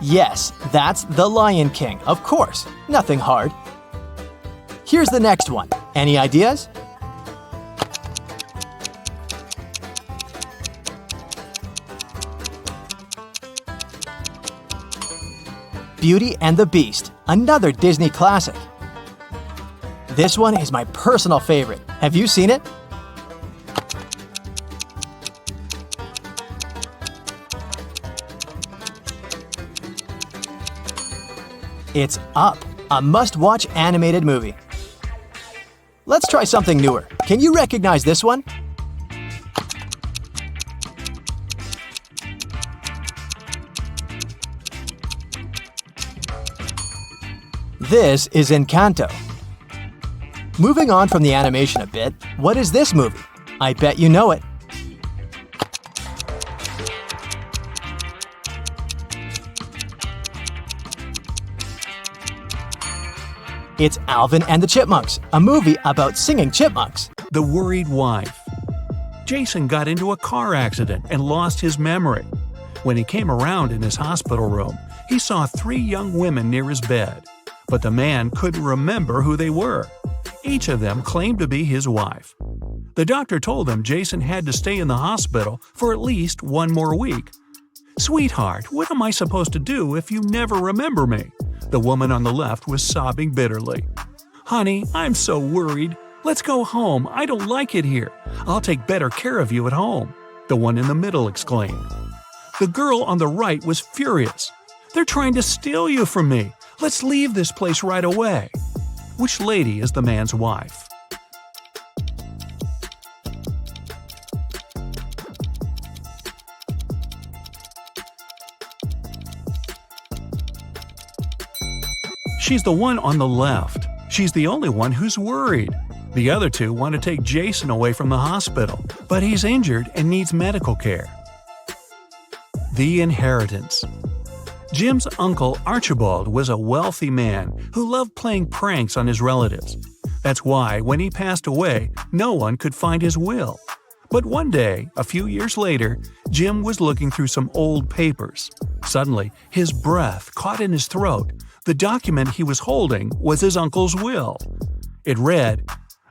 Yes, that's The Lion King, of course. Nothing hard. Here's the next one. Any ideas? Beauty and the Beast, another Disney classic. This one is my personal favorite. Have you seen it? It's Up, a must-watch animated movie. Let's try something newer. Can you recognize this one? This is Encanto. Moving on from the animation a bit, what is this movie? I bet you know it. It's Alvin and the Chipmunks, a movie about singing chipmunks. The Worried Wife. Jason got into a car accident and lost his memory. When he came around in his hospital room, he saw 3 young women near his bed, but the man couldn't remember who they were. Each of them claimed to be his wife. The doctor told him Jason had to stay in the hospital for at least 1 more week. "Sweetheart, what am I supposed to do if you never remember me?" The woman on the left was sobbing bitterly. "Honey, I'm so worried. Let's go home. I don't like it here. I'll take better care of you at home," the one in the middle exclaimed. The girl on the right was furious. "They're trying to steal you from me. Let's leave this place right away." Which lady is the man's wife? She's the one on the left. She's the only one who's worried. The other 2 want to take Jason away from the hospital, but he's injured and needs medical care. The Inheritance. Jim's uncle Archibald was a wealthy man who loved playing pranks on his relatives. That's why, when he passed away, no one could find his will. But one day, a few years later, Jim was looking through some old papers. Suddenly, his breath caught in his throat. The document he was holding was his uncle's will. It read,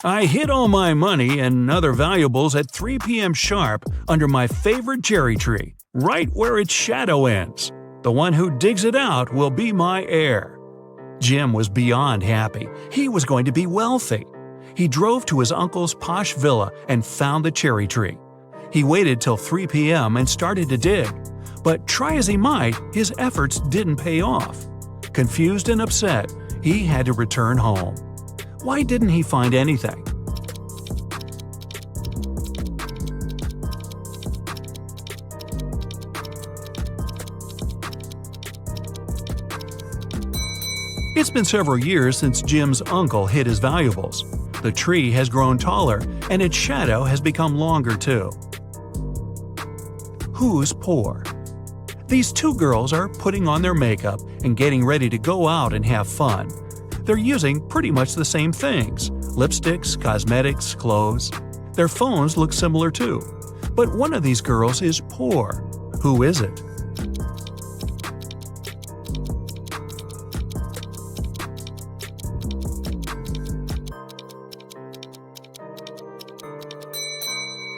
"I hid all my money and other valuables at 3 p.m. sharp under my favorite cherry tree, right where its shadow ends. The one who digs it out will be my heir." Jim was beyond happy. He was going to be wealthy. He drove to his uncle's posh villa and found the cherry tree. He waited till 3 p.m. and started to dig. But try as he might, his efforts didn't pay off. Confused and upset, he had to return home. Why didn't he find anything? It's been several years since Jim's uncle hid his valuables. The tree has grown taller, and its shadow has become longer too. Who's poor? These 2 girls are putting on their makeup and getting ready to go out and have fun. They're using pretty much the same things: lipsticks, cosmetics, clothes. Their phones look similar too. But one of these girls is poor. Who is it?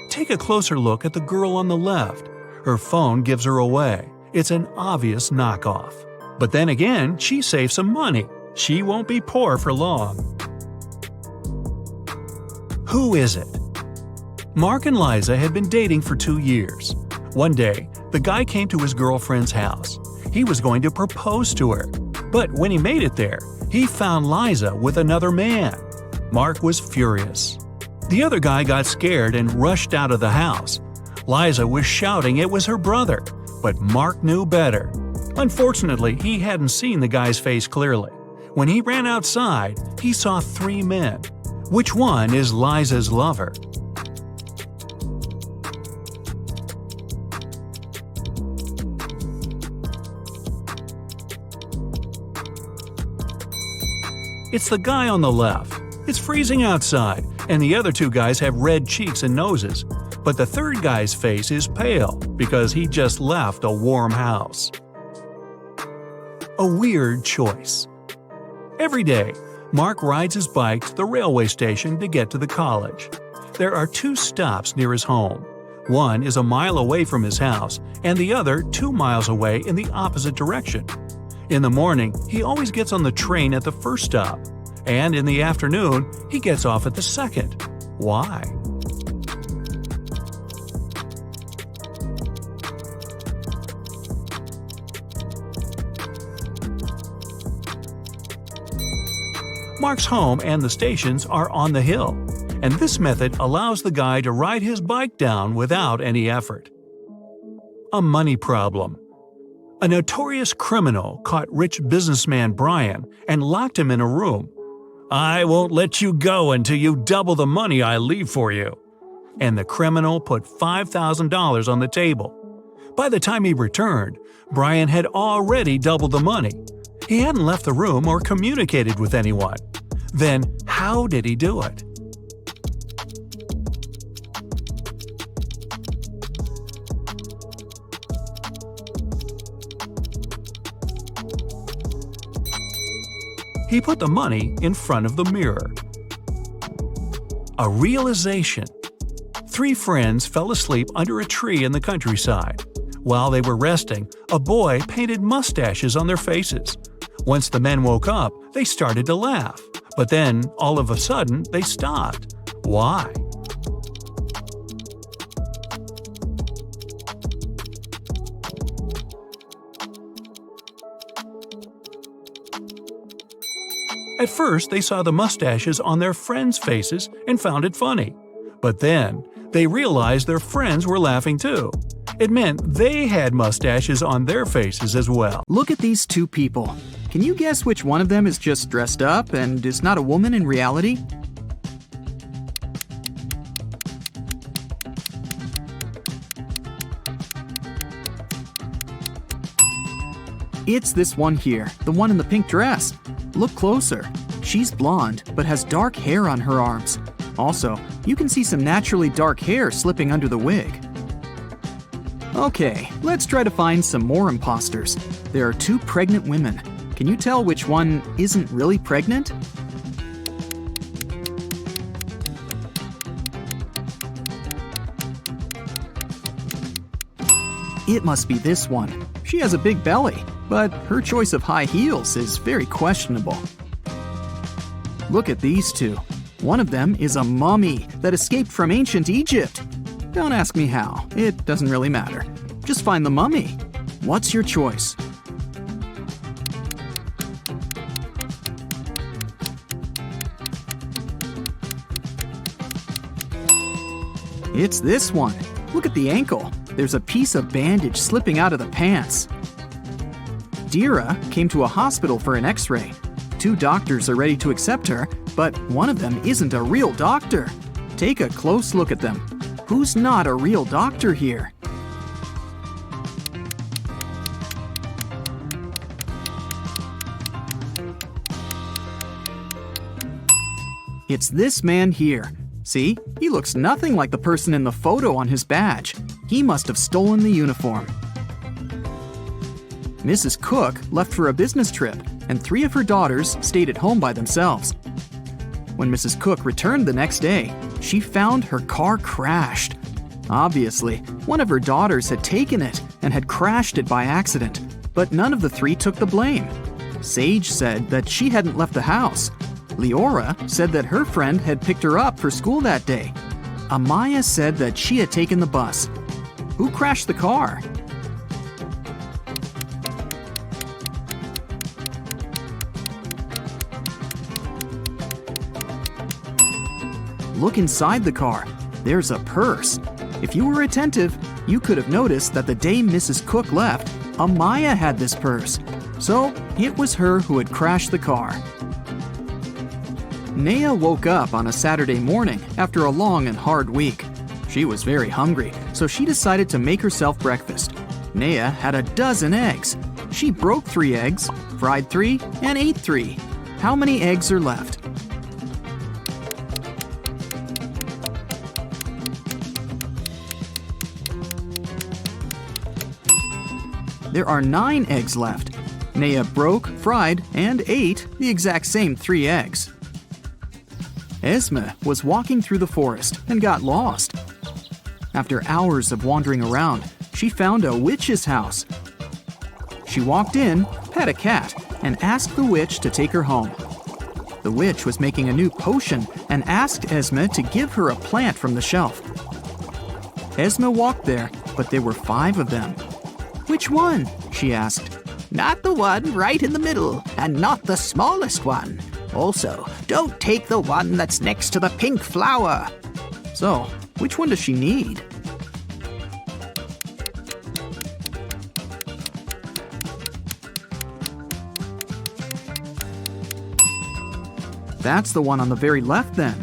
Take a closer look at the girl on the left. Her phone gives her away. It's an obvious knockoff. But then again, she saves some money. She won't be poor for long. Who is it? Mark and Liza had been dating for 2 years. One day, the guy came to his girlfriend's house. He was going to propose to her. But when he made it there, he found Liza with another man. Mark was furious. The other guy got scared and rushed out of the house. Liza was shouting it was her brother. But Mark knew better. Unfortunately, he hadn't seen the guy's face clearly. When he ran outside, he saw 3 men. Which one is Liza's lover? It's the guy on the left. It's freezing outside, and the other 2 guys have red cheeks and noses. But the third guy's face is pale because he just left a warm house. A weird choice. Every day, Mark rides his bike to the railway station to get to the college. There are 2 stops near his home. One is a mile away from his house, and the other 2 miles away in the opposite direction. In the morning, he always gets on the train at the first stop, and in the afternoon, he gets off at the second. Why? Mark's home and the stations are on the hill, and this method allows the guy to ride his bike down without any effort. A money problem. A notorious criminal caught rich businessman Brian and locked him in a room. "I won't let you go until you double the money I leave for you." And the criminal put $5,000 on the table. By the time he returned, Brian had already doubled the money. He hadn't left the room or communicated with anyone. Then, how did he do it? He put the money in front of the mirror. A realization. 3 friends fell asleep under a tree in the countryside. While they were resting, a boy painted mustaches on their faces. Once the men woke up, they started to laugh. But then, all of a sudden, they stopped. Why? At first, they saw the mustaches on their friends' faces and found it funny. But then, they realized their friends were laughing too. It meant they had mustaches on their faces as well. Look at these 2 people. Can you guess which one of them is just dressed up and is not a woman in reality? It's this one here, the one in the pink dress. Look closer. She's blonde, but has dark hair on her arms. Also, you can see some naturally dark hair slipping under the wig. Okay, let's try to find some more imposters. There are 2 pregnant women. Can you tell which one isn't really pregnant? It must be this one. She has a big belly, but her choice of high heels is very questionable. Look at these 2. One of them is a mummy that escaped from ancient Egypt. Don't ask me how, it doesn't really matter. Just find the mummy. What's your choice? It's this one. Look at the ankle. There's a piece of bandage slipping out of the pants. Dira came to a hospital for an x-ray. 2 doctors are ready to accept her, but one of them isn't a real doctor. Take a close look at them. Who's not a real doctor here? It's this man here. See, he looks nothing like the person in the photo on his badge. He must have stolen the uniform. Mrs. Cook left for a business trip, and 3 of her daughters stayed at home by themselves. When Mrs. Cook returned the next day, she found her car crashed. Obviously, one of her daughters had taken it and had crashed it by accident, but none of the 3 took the blame. Sage said that she hadn't left the house. Leora said that her friend had picked her up for school that day. Amaya said that she had taken the bus. Who crashed the car? Look inside the car. There's a purse. If you were attentive, You could have noticed that the day Mrs. Cook left, Amaya had this purse. So it was her who had crashed the car. Naya woke up on a Saturday morning after a long and hard week. She was very hungry, so she decided to make herself breakfast. Naya had a dozen eggs. She broke 3 eggs, fried 3, and ate 3. How many eggs are left? There are 9 eggs left. Naya broke, fried, and ate the exact same 3 eggs. Esme was walking through the forest and got lost. After hours of wandering around, she found a witch's house. She walked in, pet a cat, and asked the witch to take her home. The witch was making a new potion and asked Esme to give her a plant from the shelf. Esme walked there, but there were 5 of them. "Which one?" she asked. Not the one right in the middle, and not the smallest one. Also, don't take the one that's next to the pink flower. So, which one does she need? That's the one on the very left then,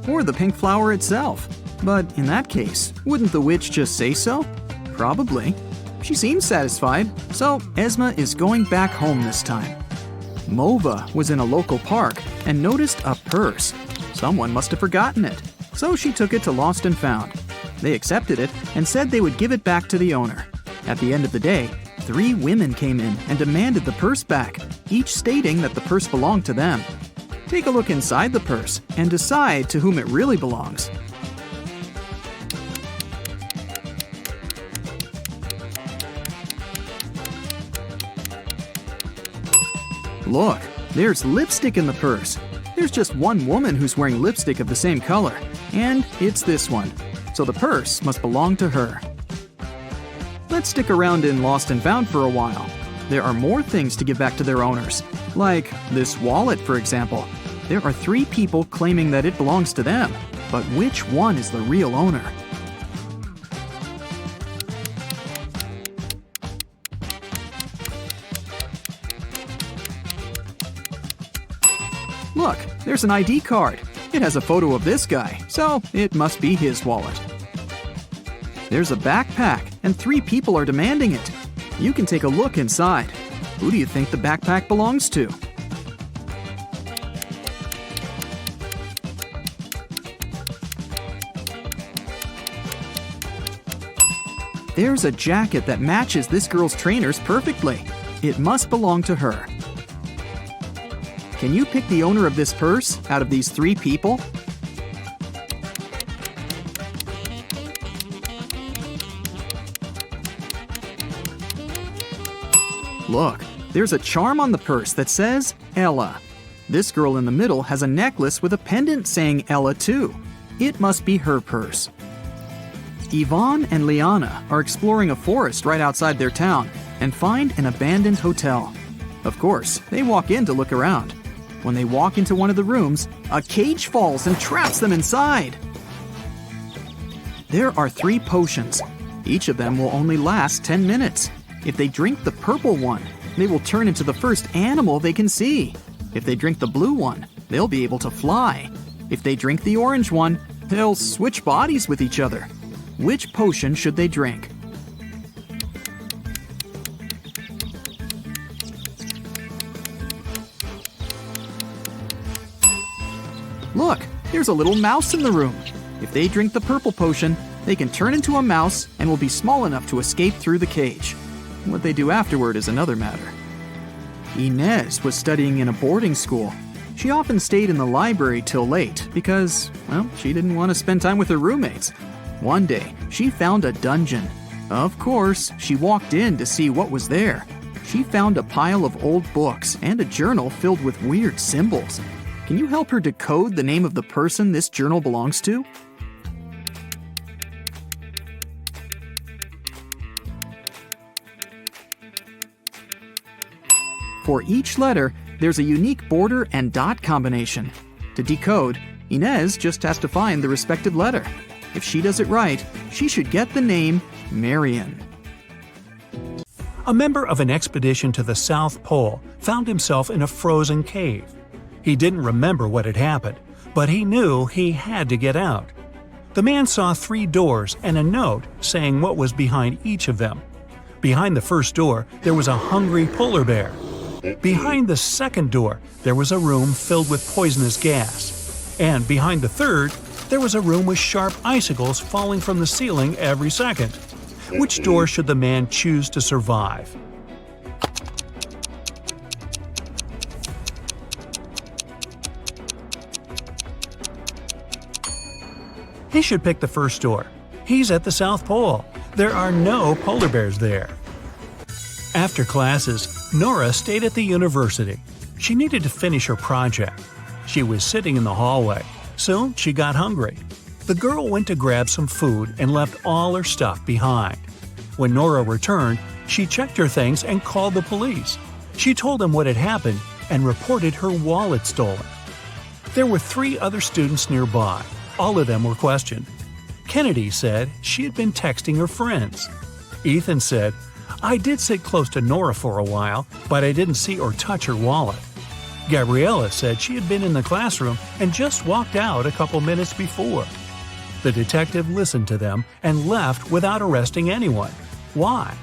or the pink flower itself. But in that case, wouldn't the witch just say so? Probably. She seems satisfied, so Esme is going back home this time. Mova was in a local park and noticed a purse. Someone must have forgotten it, so she took it to Lost and Found. They accepted it and said they would give it back to the owner. At the end of the day, 3 women came in and demanded the purse back, each stating that the purse belonged to them. Take a look inside the purse and decide to whom it really belongs. Look, there's lipstick in the purse. There's just one woman who's wearing lipstick of the same color, and it's this one. So the purse must belong to her. Let's stick around in Lost and Found for a while. There are more things to give back to their owners, like this wallet, for example. There are 3 people claiming that it belongs to them, but which one is the real owner? Look, there's an ID card. It has a photo of this guy, so it must be his wallet. There's a backpack, and 3 people are demanding it. You can take a look inside. Who do you think the backpack belongs to? There's a jacket that matches this girl's trainers perfectly. It must belong to her. Can you pick the owner of this purse out of these 3 people? Look, there's a charm on the purse that says Ella. This girl in the middle has a necklace with a pendant saying Ella too. It must be her purse. Yvonne and Liana are exploring a forest right outside their town and find an abandoned hotel. Of course, they walk in to look around. When they walk into one of the rooms, a cage falls and traps them inside. There are 3 potions. Each of them will only last 10 minutes. If they drink the purple one, they will turn into the first animal they can see. If they drink the blue one, they'll be able to fly. If they drink the orange one, they'll switch bodies with each other. Which potion should they drink? Look, there's a little mouse in the room. If they drink the purple potion, they can turn into a mouse and will be small enough to escape through the cage. What they do afterward is another matter. Inez was studying in a boarding school. She often stayed in the library till late because, well, she didn't want to spend time with her roommates. One day, she found a dungeon. Of course, she walked in to see what was there. She found a pile of old books and a journal filled with weird symbols. Can you help her decode the name of the person this journal belongs to? For each letter, there's a unique border and dot combination. To decode, Inez just has to find the respective letter. If she does it right, she should get the name Marion. A member of an expedition to the South Pole found himself in a frozen cave. He didn't remember what had happened, but he knew he had to get out. The man saw 3 doors and a note saying what was behind each of them. Behind the first door, there was a hungry polar bear. Behind the second door, there was a room filled with poisonous gas. And behind the third, there was a room with sharp icicles falling from the ceiling every second. Which door should the man choose to survive? He should pick the first door. He's at the South Pole. There are no polar bears there. After classes, Nora stayed at the university. She needed to finish her project. She was sitting in the hallway. Soon she got hungry. The girl went to grab some food and left all her stuff behind. When Nora returned, she checked her things and called the police. She told them what had happened and reported her wallet stolen. There were 3 other students nearby. All of them were questioned. Kennedy said she had been texting her friends. Ethan said, "I did sit close to Nora for a while, but I didn't see or touch her wallet." Gabriella said she had been in the classroom and just walked out a couple minutes before. The detective listened to them and left without arresting anyone. Why?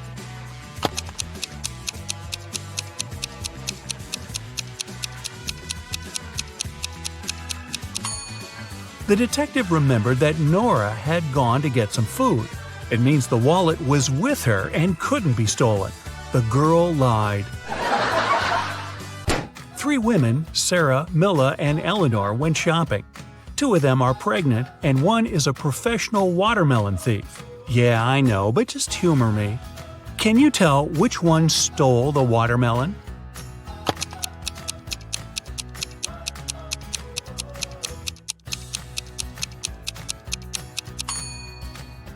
The detective remembered that Nora had gone to get some food. It means the wallet was with her and couldn't be stolen. The girl lied. 3 women, Sarah, Milla, and Eleanor, went shopping. 2 of them are pregnant, and 1 is a professional watermelon thief. Yeah, I know, but just humor me. Can you tell which one stole the watermelon?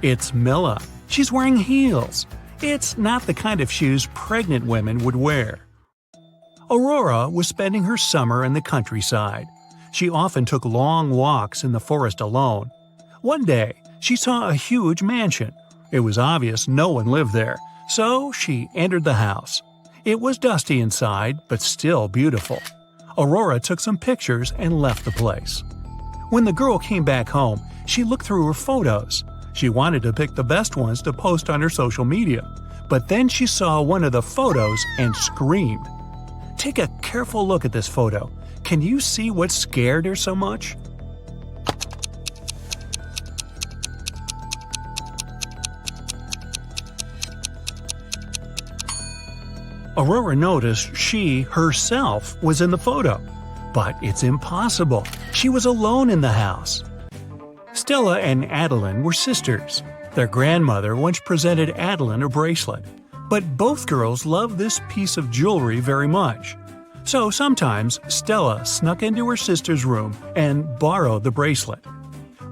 It's Milla. She's wearing heels. It's not the kind of shoes pregnant women would wear. Aurora was spending her summer in the countryside. She often took long walks in the forest alone. One day, she saw a huge mansion. It was obvious no one lived there, so she entered the house. It was dusty inside, but still beautiful. Aurora took some pictures and left the place. When the girl came back home, she looked through her photos. She wanted to pick the best ones to post on her social media, but then she saw one of the photos and screamed. Take a careful look at this photo. Can you see what scared her so much? Aurora noticed she, herself, was in the photo. But it's impossible. She was alone in the house. Stella and Adeline were sisters. Their grandmother once presented Adeline a bracelet. But both girls loved this piece of jewelry very much. So sometimes Stella snuck into her sister's room and borrowed the bracelet.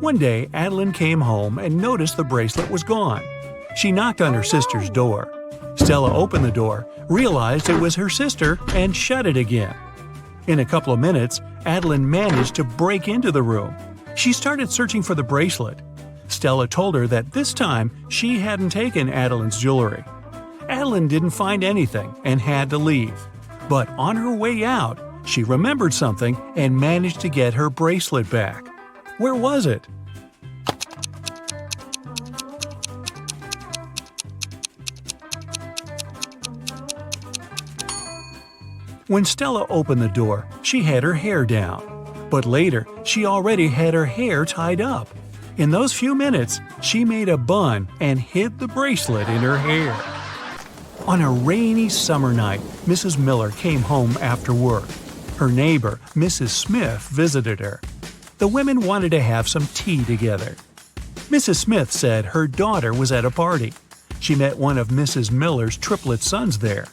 One day, Adeline came home and noticed the bracelet was gone. She knocked on her sister's door. Stella opened the door, realized it was her sister, and shut it again. In a couple of minutes, Adeline managed to break into the room. She started searching for the bracelet. Stella told her that this time she hadn't taken Adeline's jewelry. Adeline didn't find anything and had to leave. But on her way out, she remembered something and managed to get her bracelet back. Where was it? When Stella opened the door, she had her hair down. But later, she already had her hair tied up. In those few minutes, she made a bun and hid the bracelet in her hair. On a rainy summer night, Mrs. Miller came home after work. Her neighbor, Mrs. Smith, visited her. The women wanted to have some tea together. Mrs. Smith said her daughter was at a party. She met one of Mrs. Miller's triplet sons there.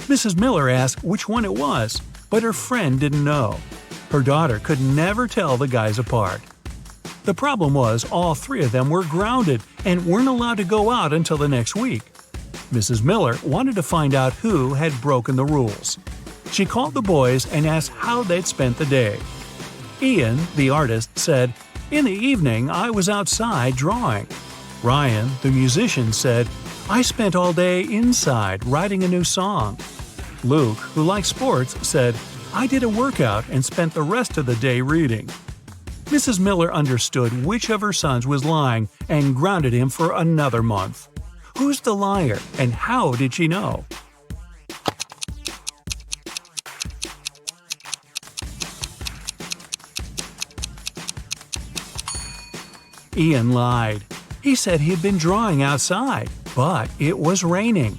Mrs. Miller asked which one it was, but her friend didn't know. Her daughter could never tell the guys apart. The problem was all 3 of them were grounded and weren't allowed to go out until the next week. Mrs. Miller wanted to find out who had broken the rules. She called the boys and asked how they'd spent the day. Ian, the artist, said, In the evening, I was outside drawing. Ryan, the musician, said, I spent all day inside writing a new song. Luke, who likes sports, said, I did a workout and spent the rest of the day reading. Mrs. Miller understood which of her sons was lying and grounded him for another month. Who's the liar, and how did she know? Ian lied. He said he had been drawing outside, but it was raining.